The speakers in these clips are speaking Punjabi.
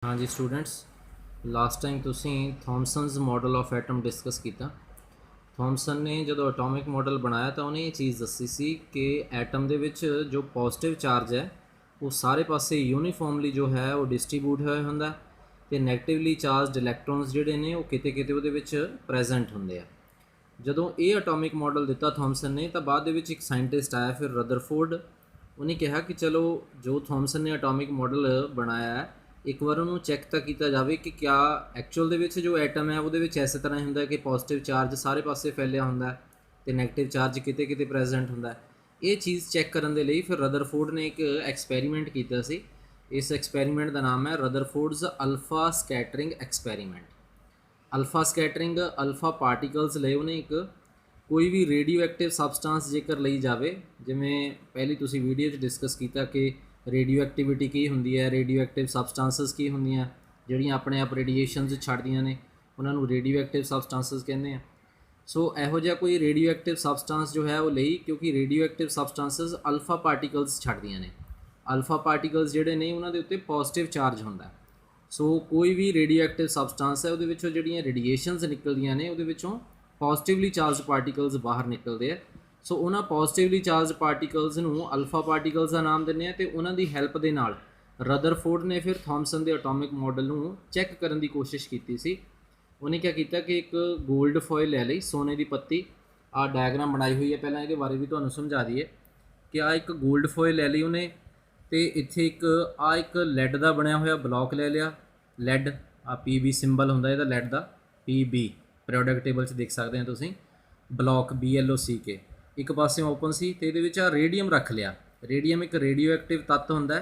हाँ जी स्टूडेंट्स, लास्ट टाइम तुसी थॉमसनस मॉडल ऑफ एटम डिस्कस किया। थॉमसन ने जो एटॉमिक मॉडल बनाया तो उन्हें ये चीज़ दसी सी कि एटम दे विच जो पॉजिटिव चार्ज है वो सारे पासे यूनीफॉर्मली जो है वो डिस्ट्रीब्यूट होया हुंदा ते नैगेटिवली चार्ज इलैक्ट्रॉन्स जिहड़े ने वो किते किते उहदे विच प्रेजेंट हुंदे आ। ਜਦੋਂ ਇਹ ਐਟੋਮਿਕ ਮਾਡਲ ਦਿੱਤਾ ਥॉमसन ਨੇ ਤਾਂ ਬਾਅਦ ਦੇ ਵਿੱਚ ਇੱਕ ਸਾਇੰਟਿਸਟ ਆਇਆ ਫਿਰ ਰਦਰਫੋਰਡ। ਉਹਨੇ ਕਿਹਾ ਕਿ ਚਲੋ ਜੋ ਥॉमसन ਨੇ ਐਟੋਮਿਕ ਮਾਡਲ ਬਣਾਇਆ ਹੈ ਇੱਕ ਵਾਰ ਉਹਨੂੰ ਚੈੱਕ ਤਾਂ ਕੀਤਾ ਜਾਵੇ ਕਿ ਕਿਆ ਐਕਚੁਅਲ ਦੇ ਵਿੱਚ ਜੋ ਐਟਮ ਹੈ ਉਹਦੇ ਵਿੱਚ ਇਸੇ ਤਰ੍ਹਾਂ ਹੁੰਦਾ ਕਿ ਪੋਜ਼ਿਟਿਵ ਚਾਰਜ ਸਾਰੇ ਪਾਸੇ ਫੈਲਿਆ ਹੁੰਦਾ ਤੇ ਨੈਗੇਟਿਵ ਚਾਰਜ ਕਿਤੇ ਕਿਤੇ ਪ੍ਰੈਜ਼ੈਂਟ ਹੁੰਦਾ। ਇਹ ਚੀਜ਼ ਚੈੱਕ ਕਰਨ ਦੇ ਲਈ ਫਿਰ ਰਦਰਫੋਰਡ ਨੇ ਇੱਕ ਐਕਸਪੈਰੀਮੈਂਟ ਕੀਤਾ ਸੀ। ਇਸ ਐਕਸਪੈਰੀਮੈਂਟ ਦਾ ਨਾਮ ਹੈ Rutherford's alpha scattering experiment. Alpha scattering alpha particles ਲਏ ਉਹਨੇ ਇੱਕ ਕੋਈ ਵੀ ਰੇਡੀਓ ਐਕਟਿਵ ਸਬਸਟੈਂਸ ਜੇਕਰ ਲਈ ਜਾਵੇ, ਜਿਵੇਂ ਪਹਿਲੀ ਤੁਸੀਂ ਵੀਡੀਓ 'ਚ ਡਿਸਕਸ ਕੀਤਾ ਕਿ ਰੇਡੀਓ ਐਕਟੀਵਿਟੀ ਕੀ ਹੁੰਦੀ ਹੈ, ਰੇਡੀਓ ਐਕਟਿਵ ਸਬਸਟੈਂਸਸ ਕੀ ਹੁੰਦੀਆਂ ਜਿਹੜੀਆਂ ਆਪਣੇ ਆਪ ਰੇਡੀਏਸ਼ਨਸ ਛੱਡਦੀਆਂ ਨੇ, ਉਹਨਾਂ ਨੂੰ ਰੇਡੀਓ ਐਕਟਿਵ ਸਬਸਟੈਂਸਸ ਕਹਿੰਦੇ ਆ। ਸੋ ਇਹੋ ਜਿਹਾ ਕੋਈ ਰੇਡੀਓ ਐਕਟਿਵ ਸਬਸਟੈਂਸ ਜੋ ਹੈ ਉਹ ਲਈ, ਕਿਉਂਕਿ radioactive substances alpha particles ਛੱਡਦੀਆਂ ਨੇ। ਅਲਫਾ ਪਾਰਟੀਕਲਸ ਜਿਹੜੇ ਨੇ ਉਹਨਾਂ ਦੇ ਉੱਤੇ ਪੋਜ਼ਿਟਿਵ ਚਾਰਜ ਹੁੰਦਾ। ਸੋ ਕੋਈ ਵੀ ਰੇਡੀਓ ਐਕਟਿਵ ਸਬਸਟੈਂਸ ਹੈ ਉਹਦੇ ਵਿੱਚੋਂ ਜਿਹੜੀਆਂ ਰੇਡੀਏਸ਼ਨਸ ਨਿਕਲਦੀਆਂ ਨੇ ਉਹਦੇ ਵਿੱਚੋਂ ਪੋਜ਼ਿਟਿਵਲੀ ਚਾਰਜ ਪਾਰਟੀਕਲਸ ਬਾਹਰ ਨਿਕਲਦੇ ਆ। ਸੋ ਉਹਨਾਂ ਪੋਜ਼ਿਟਿਵਲੀ ਚਾਰਜ ਪਾਰਟੀਕਲਸ ਨੂੰ ਅਲਫਾ ਪਾਰਟੀਕਲਸ ਦਾ ਨਾਮ ਦਿੰਦੇ ਆ ਤੇ ਉਹਨਾਂ ਦੀ ਹੈਲਪ ਦੇ ਨਾਲ ਰਦਰਫੋਰਡ ਨੇ ਫਿਰ ਥॉमसन ਦੇ ਐਟੋਮਿਕ ਮਾਡਲ ਨੂੰ ਚੈੱਕ ਕਰਨ ਦੀ ਕੋਸ਼ਿਸ਼ ਕੀਤੀ ਸੀ। ਉਹਨੇ ਕੀ ਕੀਤਾ ਕਿ ਇੱਕ ਗੋਲਡ ਫੋਇਲ ਲੈ ਲਈ, ਸੋਨੇ ਦੀ ਪੱਤੀ। ਆਹ ਡਾਇਗਰਾਮ ਬਣਾਈ ਹੋਈ ਹੈ, ਪਹਿਲਾਂ ਇਹਦੇ ਬਾਰੇ ਵੀ ਤੁਹਾਨੂੰ ਸਮਝਾ ਦਈਏ ਕਿ ਆਹ ਇੱਕ ਗੋਲਡ ਫੋਇਲ ਲੈ ਲਈ ਉਹਨੇ ਤੇ ਇੱਥੇ ਇੱਕ ਲੈਡ ਦਾ ਬਣਿਆ ਹੋਇਆ ਬਲੌਕ ਲੈ ਲਿਆ। ਲੈਡ ਆ PB ਸਿੰਬਲ ਹੁੰਦਾ ਇਹਦਾ ਲੈਡ ਦਾ, PB ਪੀਰੀਓਡਿਕ ਟੇਬਲ 'ਚ ਦੇਖ ਸਕਦੇ ਹੋ ਤੁਸੀਂ। ਬਲੌਕ BLOCK ਇੱਕ ਪਾਸੇ ਓਪਨ ਸੀ ਤੇ ਇਹਦੇ ਵਿੱਚ ਆ ਰੇਡੀਅਮ ਰੱਖ ਲਿਆ। ਰੇਡੀਅਮ ਇੱਕ ਰੇਡੀਓ ਐਕਟਿਵ ਤੱਤ ਹੁੰਦਾ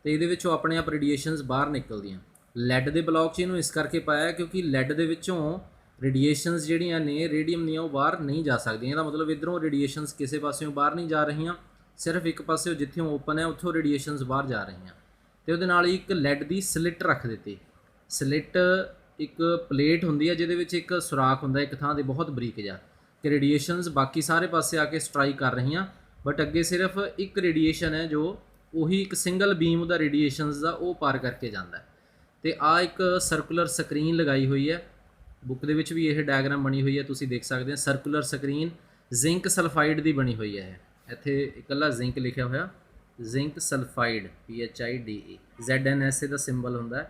ਤੇ ਇਹਦੇ ਵਿੱਚੋਂ ਆਪਣੇ ਆਪ ਰੇਡੀਏਸ਼ਨਸ ਬਾਹਰ ਨਿਕਲਦੀਆਂ। ਲੈਡ ਦੇ ਬਲੌਕ 'ਚ ਇਹਨੂੰ ਇਸ ਕਰਕੇ ਪਾਇਆ ਕਿਉਂਕਿ ਲੈਡ ਦੇ ਵਿੱਚੋਂ ਰੇਡੀਏਸ਼ਨਸ ਜਿਹੜੀਆਂ ਨੇ ਰੇਡੀਅਮ ਦੀਆਂ ਉਹ ਬਾਹਰ ਨਹੀਂ ਜਾ ਸਕਦੀਆਂ। ਇਹਦਾ ਮਤਲਬ ਇੱਧਰੋਂ ਰੇਡੀਏਸ਼ਨਸ ਕਿਸੇ ਪਾਸਿਓਂ ਬਾਹਰ ਨਹੀਂ ਜਾ ਰਹੀਆਂ, ਸਿਰਫ ਇੱਕ ਪਾਸੇ ਜਿੱਥੇ ਓਪਨ ਹੈ ਉੱਥੋਂ ਰੇਡੀਏਸ਼ਨਸ ਬਾਹਰ ਜਾ ਰਹੀਆਂ। ਤੇ ਉਹਦੇ ਨਾਲ ਇੱਕ ਲੈਡ ਦੀ ਸਲਿੱਟ ਰੱਖ ਦਿੱਤੀ। ਸਲਿੱਟ ਇੱਕ ਪਲੇਟ ਹੁੰਦੀ ਹੈ ਜਿਹਦੇ ਵਿੱਚ ਇੱਕ ਸੁਰਾਖ ਹੁੰਦਾ ਇੱਕ ਥਾਂ 'ਤੇ ਬਹੁਤ ਬਰੀਕ ਜਿਹਾ ਕਿ ਰੇਡੀਏਸ਼ਨਸ ਬਾਕੀ ਸਾਰੇ ਪਾਸੇ ਆ ਕੇ ਸਟਰਾਈਕ ਕਰ ਰਹੀਆਂ, ਬਟ ਅੱਗੇ ਸਿਰਫ ਇੱਕ ਰੇਡੀਏਸ਼ਨ ਹੈ ਜੋ ਉਹੀ ਇੱਕ ਸਿੰਗਲ ਬੀਮ ਉਹਦਾ ਰੇਡੀਏਸ਼ਨਸ ਦਾ ਉਹ ਪਾਰ ਕਰਕੇ ਜਾਂਦਾ। ਤੇ ਆ ਇੱਕ ਸਰਕੂਲਰ ਸਕਰੀਨ ਲਗਾਈ ਹੋਈ ਹੈ, ਬੁੱਕ ਦੇ ਵਿੱਚ ਵੀ ਇਹ ਡਾਇਗਰਾਮ ਬਣੀ ਹੋਈ ਹੈ, ਤੁਸੀਂ ਦੇਖ ਸਕਦੇ ਹੋ। ਸਰਕੂਲਰ ਸਕਰੀਨ ਜ਼ਿੰਕ ਸਲਫਾਈਡ ਦੀ ਬਣੀ ਹੋਈ ਹੈ। ਇੱਥੇ ਇਕੱਲਾ ਜ਼ਿੰਕ ਲਿਖਿਆ ਹੋਇਆ, ਜ਼ਿੰਕ ਸਲਫਾਈਡ PHIDE, ZNSA ਦਾ ਸਿੰਬਲ ਹੁੰਦਾ।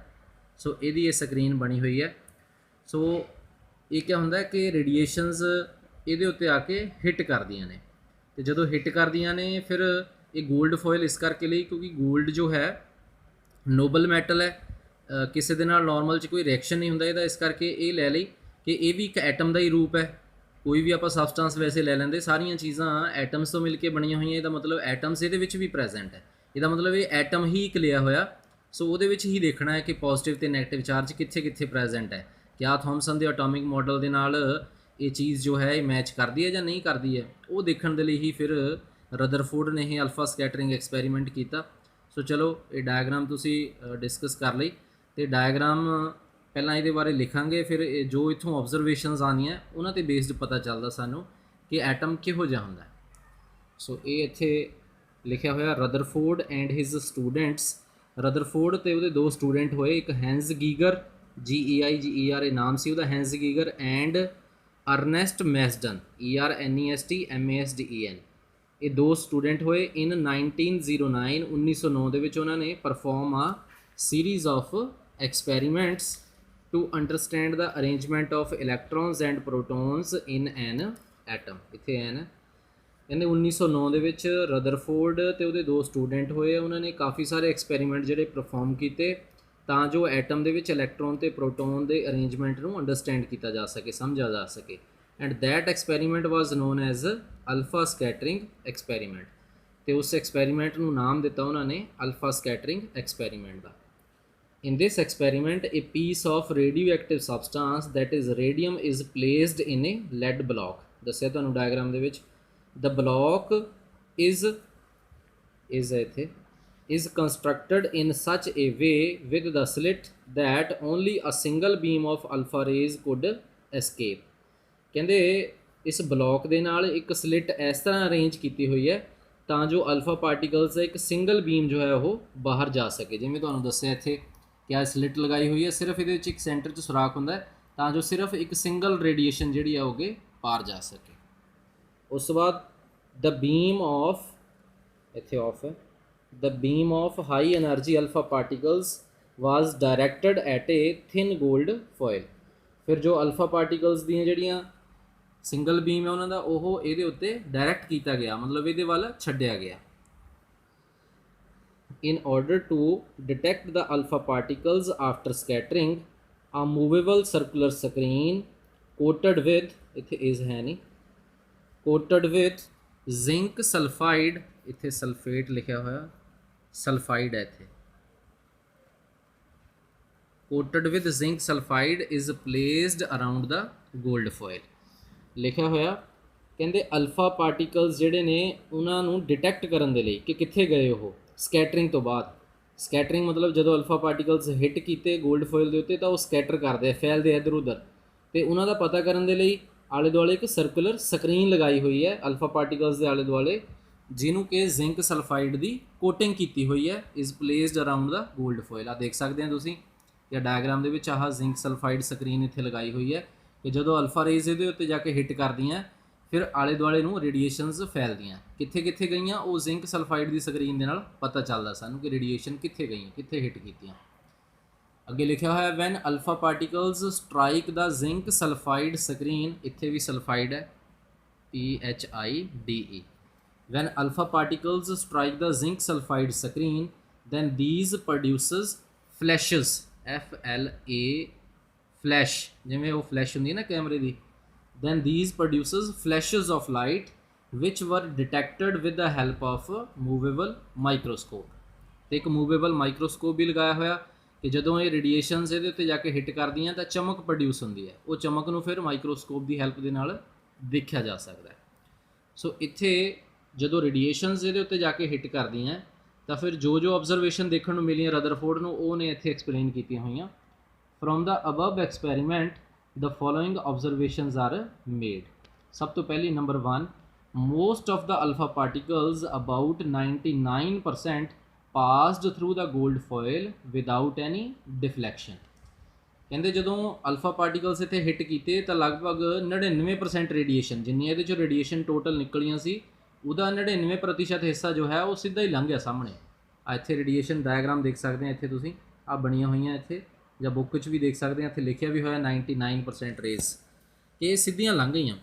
ਸੋ ਇਹਦੀ ਇਹ ਸਕਰੀਨ ਬਣੀ ਹੋਈ ਹੈ। ਸੋ ਇਹ ਕੀ ਹੁੰਦਾ ਕਿ ਰੇਡੀਏਸ਼ਨਸ ਇਹਦੇ ਉੱਤੇ ਆ ਕੇ ਹਿੱਟ ਕਰਦੀਆਂ ਨੇ ਤੇ ਜਦੋਂ ਹਿੱਟ ਕਰਦੀਆਂ ਨੇ ਫਿਰ ਇਹ ਗੋਲਡ ਫੋਇਲ ਇਸ ਕਰਕੇ ਲਈ ਕਿਉਂਕਿ ਗੋਲਡ ਜੋ ਹੈ ਨੋਬਲ ਮੈਟਲ ਹੈ, ਕਿਸੇ ਦੇ ਨਾਲ ਨਾਰਮਲ 'ਚ ਕੋਈ ਰਿਐਕਸ਼ਨ ਨਹੀਂ ਹੁੰਦਾ ਇਹਦਾ, ਇਸ ਕਰਕੇ ਇਹ ਲੈ ਲਈ ਕਿ ਇਹ ਵੀ ਇੱਕ ਐਟਮ ਦਾ ਹੀ ਰੂਪ ਹੈ। ਕੋਈ ਵੀ ਆਪਾਂ ਸਬਸਟੈਂਸ ਵੈਸੇ ਲੈ ਲੈਂਦੇ, ਸਾਰੀਆਂ ਚੀਜ਼ਾਂ ਐਟਮਸ ਤੋਂ ਮਿਲ ਕੇ ਬਣੀਆਂ ਹੋਈਆਂ, ਇਹਦਾ ਮਤਲਬ ਐਟਮਸ ਇਹਦੇ ਵਿੱਚ ਵੀ ਪ੍ਰੈਜ਼ੈਂਟ ਹੈ। ਇਹਦਾ ਮਤਲਬ ਇਹ ਐਟਮ ਹੀ ਇੱਕ ਲਿਆ ਹੋਇਆ। ਸੋ ਉਹਦੇ ਵਿੱਚ ਹੀ ਦੇਖਣਾ ਹੈ ਕਿ ਪੋਜ਼ਿਟਿਵ ਤੇ ਨੈਗੇਟਿਵ ਚਾਰਜ ਕਿੱਥੇ ਕਿੱਥੇ ਪ੍ਰੈਜ਼ੈਂਟ ਹੈ। ਕਿਆ ਥॉमसन ਦੇ ਐਟੋਮਿਕ ਮਾਡਲ ਦੇ ਨਾਲ ਇਹ ਚੀਜ਼ ਜੋ ਹੈ ਇਹ ਮੈਚ ਕਰਦੀ ਹੈ ਜਾਂ ਨਹੀਂ ਕਰਦੀ ਹੈ, ਉਹ ਦੇਖਣ ਦੇ ਲਈ ਹੀ ਫਿਰ ਰਦਰਫੋਰਡ ਨੇ ਇਹ ਅਲਫਾ ਸਕੈਟਰਿੰਗ ਐਕਸਪੈਰੀਮੈਂਟ ਕੀਤਾ। ਸੋ ਚਲੋ ਇਹ ਡਾਇਗਰਾਮ ਤੁਸੀਂ ਡਿਸਕਸ ਕਰ ਲਈ ਤੇ ਡਾਇਗਰਾਮ ਪਹਿਲਾਂ ਇਹਦੇ ਬਾਰੇ ਲਿਖਾਂਗੇ, ਫਿਰ ਜੋ ਇੱਥੋਂ ਆਬਜ਼ਰਵੇਸ਼ਨਸ ਆਉਂਦੀਆਂ ਉਹਨਾਂ 'ਤੇ ਬੇਸਡ ਪਤਾ ਚੱਲਦਾ ਸਾਨੂੰ ਕਿ ਐਟਮ ਕਿਹੋ ਜਿਹਾ ਹੁੰਦਾ। ਸੋ ਇਹ ਇੱਥੇ ਲਿਖਿਆ ਹੋਇਆ Rutherford and his students. Rutherford ਤੇ ਉਹਦੇ ਦੋ ਸਟੂਡੈਂਟ ਹੋਏ, ਇੱਕ ਹੈਂਜ਼ ਗੀਗਰ GEIGER ਇਹ ਨਾਮ ਸੀ ਉਹਦਾ, ਹੈਂਜ਼ ਗੀਗਰ, ਐਂਡ ਅਰਨੈਸਟ ਮੈਸਡਨ ERNEST ਇਹ ਦੋ ਸਟੂਡੈਂਟ ਹੋਏ। ਇਨ 1909 1909 ਦੇ ਵਿੱਚ ਉਹਨਾਂ ਨੇ perform a series of experiments to understand the arrangement of electrons and protons in an atom. ਇੱਥੇ ਐਨ ਕਹਿੰਦੇ 1909 ਦੇ ਵਿੱਚ ਰਦਰਫੋਰਡ ਤੇ ਉਹਦੇ ਦੋ ਸਟੂਡੈਂਟ ਹੋਏ, ਉਹਨਾਂ ਨੇ ਕਾਫੀ ਸਾਰੇ ਐਕਸਪੈਰੀਮੈਂਟ ਜਿਹੜੇ ਪਰਫਾਰਮ ਕੀਤੇ ਤਾਂ ਜੋ ਐਟਮ ਦੇ ਵਿੱਚ ਇਲੈਕਟ੍ਰੋਨ ਤੇ ਪ੍ਰੋਟੋਨ ਦੇ ਅਰੇਂਜਮੈਂਟ ਨੂੰ ਅੰਡਰਸਟੈਂਡ ਕੀਤਾ ਜਾ ਸਕੇ, ਸਮਝਿਆ ਜਾ ਸਕੇ। And that experiment was non as alpha scattering experiment. ਤੇ ਉਸ ਐਕਸਪੈਰੀਮੈਂਟ ਨੂੰ ਨਾਮ ਦਿੱਤਾ ਉਹਨਾਂ ਨੇ alpha scattering experiment the. In this experiment, a piece of radioactive substance that is radium is placed in a lead block. ਦੱਸਿਆ ਤੁਹਾਨੂੰ ਡਾਇਗਰਾਮ ਦੇ ਵਿੱਚ। The block is constructed in such a way with the slit that only a single beam of alpha rays could escape. ਕਹਿੰਦੇ ਇਸ ਬਲੌਕ ਦੇ ਨਾਲ ਇੱਕ ਸਲਿੱਟ ਇਸ ਤਰ੍ਹਾਂ ਅਰੇਂਜ ਕੀਤੀ ਹੋਈ ਹੈ ਤਾਂ ਜੋ ਅਲਫਾ ਪਾਰਟੀਕਲਸ ਦਾ ਇੱਕ ਸਿੰਗਲ ਬੀਮ ਜੋ ਹੈ ਉਹ ਬਾਹਰ ਜਾ ਸਕੇ। ਜਿਵੇਂ ਤੁਹਾਨੂੰ ਦੱਸਿਆ ਇੱਥੇ क्या स्लिट लगाई हुई है, सिर्फ ये एक सेंटर च सुराख होंगे ਤਾਂ जो सिर्फ एक सिंगल रेडिएशन जी है वो पार जा सके। उस बाद द बीम ऑफ इत्थे ऑफ है the beam of high energy alpha particles was directed at a thin gold foil. फिर जो अल्फा पार्टिकल्स दी जड़ियाँ सिंगल बीम है उन्होंने वो ये उत्ते डायरैक्ट किया गया, मतलब ये वाल छड्या गया। In order to detect the alpha particles after scattering, a movable circular screen coated with इत्थे is है नहीं coated with zinc sulfide, इत्थे सल्फेट लिखा हुआ सल्फाइड है इत्थे coated with zinc sulfide is placed around the gold foil लिखा होया। कहते अल्फा पार्टिकल्स जिहड़े ने उन्होंने डिटेक्ट करने दे लई कि कित्थे गए वो ਸਕੈਟਰਿੰਗ ਤੋਂ ਬਾਅਦ। ਸਕੈਟਰਿੰਗ ਮਤਲਬ ਜਦੋਂ ਅਲਫਾ ਪਾਰਟੀਕਲਸ ਹਿੱਟ ਕੀਤੇ ਗੋਲਡ ਫੋਇਲ ਦੇ ਉੱਤੇ ਤਾਂ ਉਹ ਸਕੈਟਰ ਕਰਦੇ ਆ, ਫੈਲਦੇ ਇੱਧਰ ਉੱਧਰ, ਅਤੇ ਉਹਨਾਂ ਦਾ ਪਤਾ ਕਰਨ ਦੇ ਲਈ ਆਲੇ ਦੁਆਲੇ ਇੱਕ ਸਰਕੂਲਰ ਸਕਰੀਨ ਲਗਾਈ ਹੋਈ ਹੈ ਅਲਫਾ ਪਾਰਟੀਕਲਸ ਦੇ ਆਲੇ ਦੁਆਲੇ, ਜਿਹਨੂੰ ਕਿ ਜ਼ਿੰਕ ਸਲਫਾਈਡ ਦੀ ਕੋਟਿੰਗ ਕੀਤੀ ਹੋਈ ਹੈ, is placed around the gold foil. ਆ ਦੇਖ ਸਕਦੇ ਹੋ ਤੁਸੀਂ ਜਾਂ ਡਾਇਗਰਾਮ ਦੇ ਵਿੱਚ ਆਹ ਜ਼ਿੰਕ ਸਲਫਾਈਡ ਸਕਰੀਨ ਇੱਥੇ ਲਗਾਈ ਹੋਈ ਹੈ ਕਿ ਜਦੋਂ ਅਲਫਾ ਰੇਜ਼ ਇਹਦੇ ਉੱਤੇ ਜਾ ਕੇ ਹਿੱਟ ਕਰਦੀਆਂ फिर आले दुआले नूं रेडिएशनस फैलदियाँ, कित्थे कित्थे गईयां वो जिंक सल्फाइड की स्क्रीन दे नाल पता चलदा सानूं कि रेडिएशन कित्थे गईयां, कित्थे हिट कीतियां। अगे लिखा होया when alpha particles strike the zinc sulphide screen, इत्थे भी सल्फाइड है PHIDE, when alpha particles strike the zinc sulphide screen then these produces flashes FLA flash, जिवें वो फ्लैश हुंदी है ना कैमरे की, then these produces flashes of light which were detected with the help of movable microscope। तो एक मूवेबल माइक्रोस्कोप भी लगाया होया कि जदों ये रेडिएशनस ये उत्ते जाके हिट करदियां तां चमक प्रोड्यूस होंदी है, वो चमक नूं फिर माइक्रोस्कोप की हैल्प दे नाल देखा जा सकता है। सो इत्थे जदों रेडिएशनस ये उत्ते जाके हिट करदियां तां फिर जो जो ऑब्जरवेशन देखण नूं मिलियां रदरफोर्ड नूं ओह ने इत्थे एक्सप्लेन कीतियां होईयां। From the above experiment the following observations are made। सब तो पहली number 1, most of the alpha particles about 99% passed through the gold foil without any deflection। कहते ਜਦੋਂ अल्फा पार्टिकल्स इत्थे हिट कीते तो लगभग 99% रेडिएशन जिन्नी ये जो रेडिएशन टोटल निकलियां सी ਉਹਦਾ 99% हिस्सा जो है वो सीधा ही लंघ गया सामने। इत्थे रेडिएशन डायग्राम देख सकते हैं, इत्थे तुसीं आ बणियां होईयां इत्थे ਜਾਂ बुक च भी देख सकते हैं, इत्थे लिखिया भी होया 99% रेज कि ये सीधियां लंघ गईयां।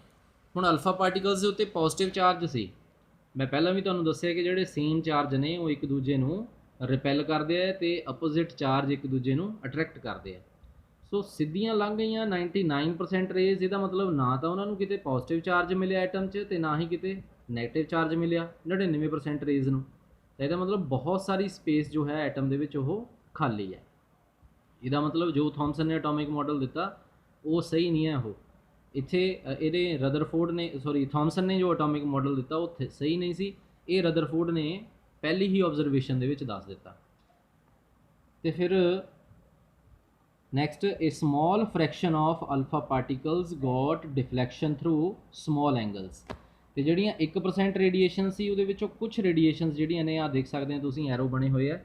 हुण अल्फा पार्टिकल्स के उत्ते पॉजिटिव चार्ज सी, मैं पहला भी तुहानूं दस्सिया कि जिहड़े सेम चार्ज ने वो एक दूजे नूं रिपैल करते हैं तो अपोजिट चार्ज एक दूजे नूं अट्रैक्ट करते हैं। सो सीधियां लंघ गईयां 99% रेज, इसदा मतलब ना तो उन्होंने किते पॉजिटिव चार्ज मिले एटम च ते ना ही किते नैगेटिव चार्ज मिलिया 99% रेज नूं। इसदा मतलब बहुत सारी स्पेस जो है एटम दे विच ओह खाली है। ਇਹਦਾ मतलब जो थॉमसन ने एटॉमिक मॉडल दिता वो सही नहीं है। वो इत्थे ये रदरफोर्ड ने थॉमसन ने जो एटॉमिक मॉडल दिता वो सही नहीं सी, ये रदरफोर्ड ने पहली ही ऑब्जरवेशन दे विच दस दिता। तो फिर next a small fraction of alpha particles got deflection through small angles. तो जिहड़ियां 1% रेडिएशन सी उहदे विचों कुछ रेडिएशन जिहड़ियां ने आ देख सकते हैं तुसीं एरो बने हुए है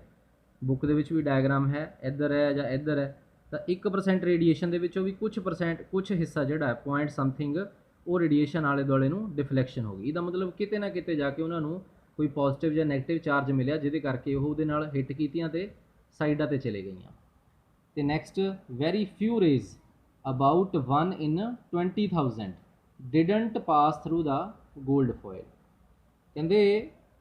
बुक दे विच भी डायग्राम है, इधर है या इधर है, तो 1% रेडिएशन दे विचों भी कुछ हिस्सा जिहड़ा है पॉइंट समथिंग वो रेडिएशन आले दुआले नूं डिफ्लैक्शन हो गई। इसदा मतलब किते ना किते जाके उन्होंने कोई पॉजिटिव या नैगेटिव चार्ज मिलिया जिहदे करके वो उहदे नाल हिट कीतियां ते साइडां ते चले गईयां। ते next very few rays about 1 in 20,000 didn't pass through the gold foil. कहंदे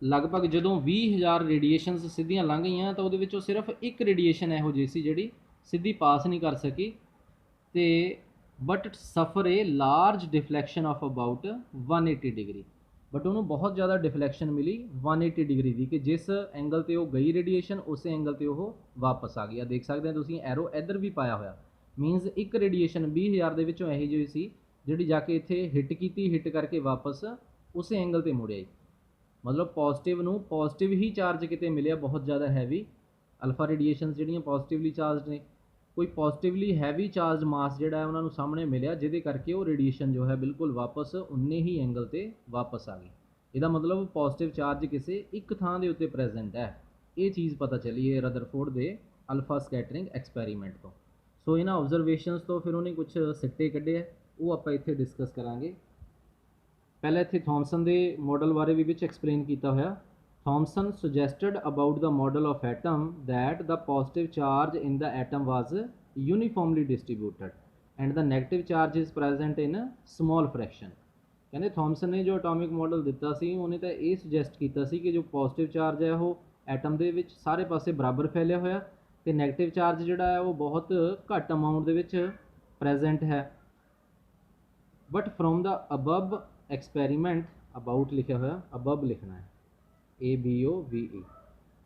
लगभग जदों 20,000 रेडिएशनस सीधियां लंघ गईयां तो उहदे विचों सिर्फ एक रेडिएशन इहो जी सी जिहड़ी सीधी पास नहीं कर सकी ते but suffer a large deflection of about 180 degree, but उन्होंने बहुत ज़्यादा डिफ्लैक्शन मिली 180 डिग्री की कि जिस एंगल ते वो गई रेडिएशन उस एंगल ते वो वापस आ गई। देख सकते हैं तुसीं एरो इधर भी पाया होया, मीनस एक रेडिएशन 20,000 दे विचों इहो जी सी जिहड़ी जाके इत्थे हिट कीती, हिट करके वापस उस एंगल ते मुड़े। मतलब पॉजिटिव नूं पॉजिटिव ही चार्ज किते मिलिया बहुत ज़्यादा हैवी अल्फा रेडिएशन जिहड़ियां पॉजिटिवली चार्ज ने, कोई पॉजिटिवली हैवी चार्ज मास जिहड़ा है उन्होंने सामने मिलिया जिहदे करके वो रेडिएशन जो है बिल्कुल वापस उन्ने ही एंगल ते वापस आ गई। इसदा मतलब पॉजिटिव चार्ज किसी एक थां दे उत्ते प्रेजेंट है, ये चीज़ पता चली है रदरफोर्ड दे ਅਲਫਾ ਸਕੈਟਰਿੰਗ ਐਕਸਪੈਰੀਮੈਂਟ ਤੋਂ। ਸੋ ਇਹਨਾਂ ਆਬਜ਼ਰਵੇਸ਼ਨਸ ਤੋਂ ਫਿਰ ਉਹਨੇ ਕੁਝ ਸਿੱਟੇ ਕੱਢੇ ਹੈ, ਉਹ ਆਪਾਂ ਇੱਥੇ ਡਿਸਕਸ ਕਰਾਂਗੇ। ਪਹਿਲਾਂ ਇੱਥੇ ਥॉमसन ਦੇ ਮਾਡਲ ਬਾਰੇ ਵੀ ਵਿੱਚ ਐਕਸਪਲੇਨ ਕੀਤਾ ਹੋਇਆ। Thomson suggested about the model of atom that the positive charge in the atom was uniformly distributed and the negative charge is present in a small fraction। ਕਹਿੰਦੇ ਥॉमसन ਨੇ ਜੋ ਅਟੋਮਿਕ ਮਾਡਲ ਦਿੱਤਾ ਸੀ ਉਹਨੇ ਤਾਂ ਇਹ ਸੁਜੈਸਟ ਕੀਤਾ ਸੀ ਕਿ ਜੋ ਪੋਜ਼ਿਟਿਵ ਚਾਰਜ ਹੈ ਉਹ ਐਟਮ ਦੇ ਵਿੱਚ ਸਾਰੇ ਪਾਸੇ ਬਰਾਬਰ ਫੈਲਿਆ ਹੋਇਆ ਤੇ ਨੈਗੇਟਿਵ ਚਾਰਜ ਜਿਹੜਾ ਹੈ ਉਹ ਬਹੁਤ ਘੱਟ ਅਮਾਊਂਟ ਦੇ ਵਿੱਚ ਪ੍ਰੈਜ਼ੈਂਟ ਹੈ। But from the above experiment, about ਲਿਖਿਆ ਹੋਇਆ, ਅਬਵ ਲਿਖਣਾ ਹੈ ABOVE,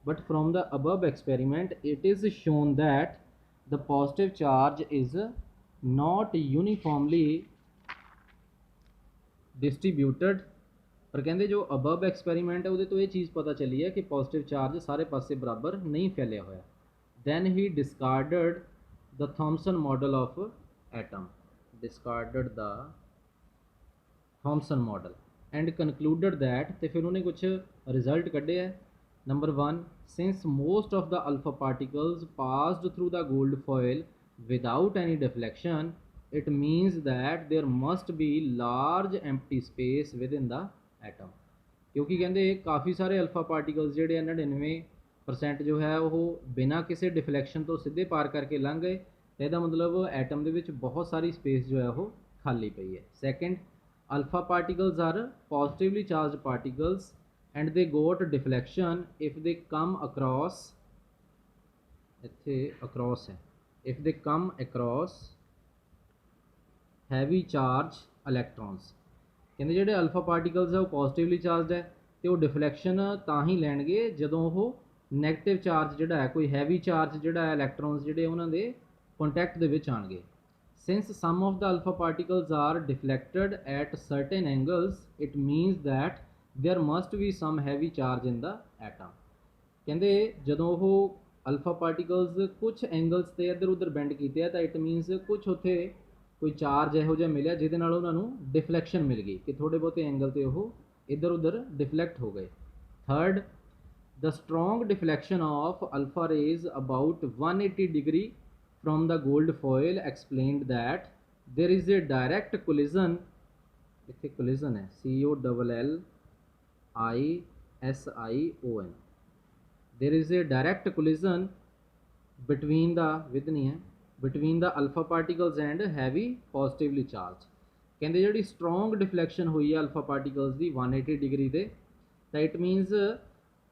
but from the above experiment it is shown that the positive charge is not uniformly distributed। पर कहते जो above experiment है ਉਹਦੇ ਤੋਂ ਇਹ ਚੀਜ਼ ਪਤਾ ਚੱਲੀ ਹੈ ਕਿ positive charge ਸਾਰੇ ਪਾਸੇ ਬਰਾਬਰ ਨਹੀਂ ਫੈਲਿਆ ਹੋਇਆ। Then he discarded the Thomson model of atom, discarded the Thomson model and concluded that, ਤੇ ਫਿਰ ਉਹਨੇ ਕੁਝ ਰਿਜ਼ਲਟ ਕੱਢੇ ਹੈ। Number 1, since most of the alpha particles passed through the gold foil without any deflection, it means that there must be large empty space within the atom। ਕਿਉਂਕਿ ਕਹਿੰਦੇ ਕਾਫੀ ਸਾਰੇ ਅਲਫਾ ਪਾਰਟੀਕਲਸ ਜਿਹੜੇ ਆ 99% ਜੋ ਹੈ ਉਹ ਬਿਨਾਂ ਕਿਸੇ ਡਿਫਲੈਕਸ਼ਨ ਤੋਂ ਸਿੱਧੇ ਪਾਰ ਕਰਕੇ ਲੰਘ ਗਏ, ਤੇ ਇਹਦਾ ਮਤਲਬ ਐਟਮ ਦੇ ਵਿੱਚ ਬਹੁਤ ਸਾਰੀ ਸਪੇਸ ਜੋ ਹੈ ਉਹ ਖਾਲੀ ਪਈ ਹੈ। Second, alpha particles are positively charged particles and they got deflection if they come across, if they come across heavy charge electrons। ਕਹਿੰਦੇ ਜਿਹੜੇ ਅਲਫਾ ਪਾਰਟੀਕਲਸ ਹੈ ਉਹ ਪੋਜ਼ਿਟਿਵਲੀ ਚਾਰਜਡ ਹੈ ਤੇ ਉਹ ਡਿਫਲੈਕਸ਼ਨ ਤਾਂ ਹੀ ਲੈਣਗੇ ਜਦੋਂ ਉਹ ਨੈਗੇਟਿਵ ਚਾਰਜ ਜਿਹੜਾ ਹੈ, ਕੋਈ ਹੈਵੀ ਚਾਰਜ ਜਿਹੜਾ ਹੈ, ਇਲੈਕਟ੍ਰੋਨਸ ਜਿਹੜੇ ਉਹਨਾਂ ਦੇ ਕੰਟੈਕਟ ਦੇ ਵਿੱਚ ਆਣਗੇ। Since some of the alpha particles are deflected at certain angles, it means that there must be some heavy charge in the atom। ਕਹਿੰਦੇ ਜਦੋਂ ਉਹ ਅਲਫਾ ਪਾਰਟੀਕਲਸ ਕੁਝ ਐਂਗਲਸ ਤੇ ਇੱਧਰ ਉੱਧਰ ਬੈਂਡ ਕੀਤੇ ਆ ਤਾਂ ਇਟ ਮੀਨਸ ਕੁਝ ਉੱਥੇ ਕੋਈ ਚਾਰਜ ਇਹੋ ਜਿਹਾ ਮਿਲਿਆ ਜਿਹਦੇ ਨਾਲ ਉਹਨਾਂ ਨੂੰ ਡਿਫਲੈਕਸ਼ਨ ਮਿਲ ਗਈ ਕਿ ਥੋੜੇ ਬਹੁਤੇ ਐਂਗਲ ਤੇ ਉਹ ਇੱਧਰ ਉੱਧਰ ਡਿਫਲੈਕਟ ਹੋ ਗਏ। Third, the strong deflection of alpha rays about 180 degree from the gold foil explained that there is a direct collision, ਇੱਥੇ collision ਹੈ COLLISION, there is a direct collision between the between the alpha particles and heavy positively charged। ਕਹਿੰਦੇ ਜਿਹੜੀ strong deflection ਹੋਈ ਹੈ alpha particles ਦੀ 180 ਡਿਗਰੀ ਤੇ ਤਾਂ ਇਟ ਮੀਨਸ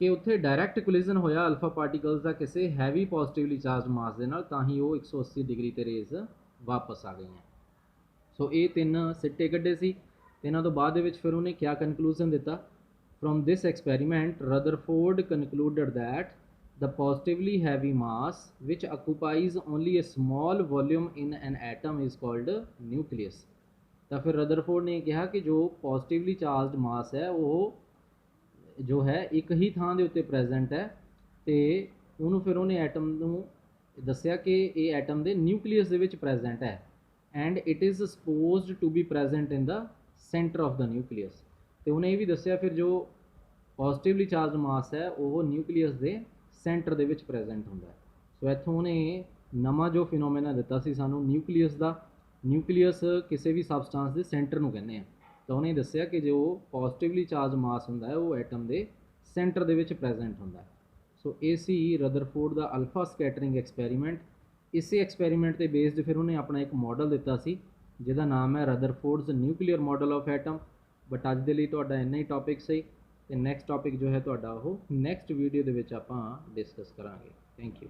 ਕਿ ਉੱਥੇ ਡਾਇਰੈਕਟ ਕੋਲਿਜ਼ਨ ਹੋਇਆ ਅਲਫਾ ਪਾਰਟੀਕਲਸ ਦਾ ਕਿਸੇ ਹੈਵੀ ਪੋਜ਼ਿਟਿਵਲੀ ਚਾਰਜ ਮਾਸ ਦੇ ਨਾਲ, ਤਾਂ ਹੀ ਉਹ 180 ਡਿਗਰੀ ਤੇ ਰੇਜ਼ ਵਾਪਸ ਆ ਗਈਆਂ। ਸੋ ਇਹ ਤਿੰਨ ਸਿੱਟੇ ਕੱਢੇ ਸੀ ਤੇ ਇਹਨਾਂ ਤੋਂ ਬਾਅਦ ਦੇ ਵਿੱਚ ਫਿਰ ਉਹਨੇ ਕਿਆ ਕਨਕਲੂਜਨ ਦਿੱਤਾ। From this experiment Rutherford concluded that the positively heavy mass which occupies only a small volume in an atom is called nucleus. ਤਾਂ ਫਿਰ ਰਦਰਫੋਰਡ ਨੇ ਕਿਹਾ ਕਿ ਜੋ ਪੋਜ਼ਿਟਿਵਲੀ ਚਾਰਜਡ ਮਾਸ ਹੈ ਉਹ ਜੋ ਹੈ ਇੱਕ ਹੀ ਥਾਂ ਦੇ ਉੱਤੇ ਪ੍ਰੈਜ਼ੈਂਟ ਹੈ ਤੇ ਉਹਨੂੰ ਫਿਰ ਉਹਨੇ ਐਟਮ ਨੂੰ ਦੱਸਿਆ ਕਿ ਇਹ ਐਟਮ ਦੇ ਨਿਊਕਲੀਅਸ ਦੇ ਵਿੱਚ ਪ੍ਰੈਜ਼ੈਂਟ ਹੈ and it is supposed to be present in the centre of the nucleus. ਤੇ ਉਹਨੇ ਇਹ ਵੀ ਦੱਸਿਆ ਫਿਰ ਜੋ ਪੋਜ਼ਿਟਿਵਲੀ ਚਾਰਜ ਮਾਸ ਹੈ ਉਹ ਨਿਊਕਲੀਅਸ ਦੇ ਸੈਂਟਰ ਦੇ ਵਿੱਚ ਪ੍ਰੈਜ਼ੈਂਟ ਹੁੰਦਾ ਹੈ। ਸੋ ਇੱਥੋਂ ਉਹਨੇ ਨਵਾਂ ਜੋ ਫਿਨੋਮੇਨਾ ਦਿੱਤਾ ਸੀ ਸਾਨੂੰ ਨਿਊਕਲੀਅਸ ਦਾ, ਨਿਊਕਲੀਅਸ ਕਿਸੇ ਵੀ ਸਬਸਟੈਂਸ ਦੇ ਸੈਂਟਰ ਨੂੰ ਕਹਿੰਦੇ ਆ, ਤਾਂ ਉਹਨੇ ਦੱਸਿਆ ਕਿ ਜੋ ਪੋਜ਼ਿਟਿਵਲੀ ਚਾਰਜ ਮਾਸ ਹੁੰਦਾ ਹੈ ਉਹ ਐਟਮ ਦੇ ਸੈਂਟਰ ਦੇ ਵਿੱਚ ਪ੍ਰੈਜ਼ੈਂਟ ਹੁੰਦਾ ਹੈ। ਸੋ ਇਹ ਸੀ ਰਦਰਫੋਰਡ ਦਾ ਅਲਫਾ ਸਕੈਟਰਿੰਗ ਐਕਸਪੈਰੀਮੈਂਟ। ਇਸੇ ਐਕਸਪੈਰੀਮੈਂਟ ਤੇ ਬੇਸਡ ਫਿਰ ਉਹਨੇ ਆਪਣਾ ਇੱਕ ਮਾਡਲ ਦਿੱਤਾ ਸੀ ਜਿਹਦਾ ਨਾਮ ਹੈ Rutherford's nuclear model of atom. But ਅੱਜ ਦੇ ਲਈ ਤੁਹਾਡਾ ਇੰਨਾ ਹੀ ਟੌਪਿਕ ਸਹੀ, ਤੇ ਨੈਕਸਟ ਟੌਪਿਕ ਜੋ ਹੈ ਤੁਹਾਡਾ ਉਹ ਨੈਕਸਟ ਵੀਡੀਓ ਦੇ ਵਿੱਚ ਆਪਾਂ ਡਿਸਕਸ ਕਰਾਂਗੇ। Thank you.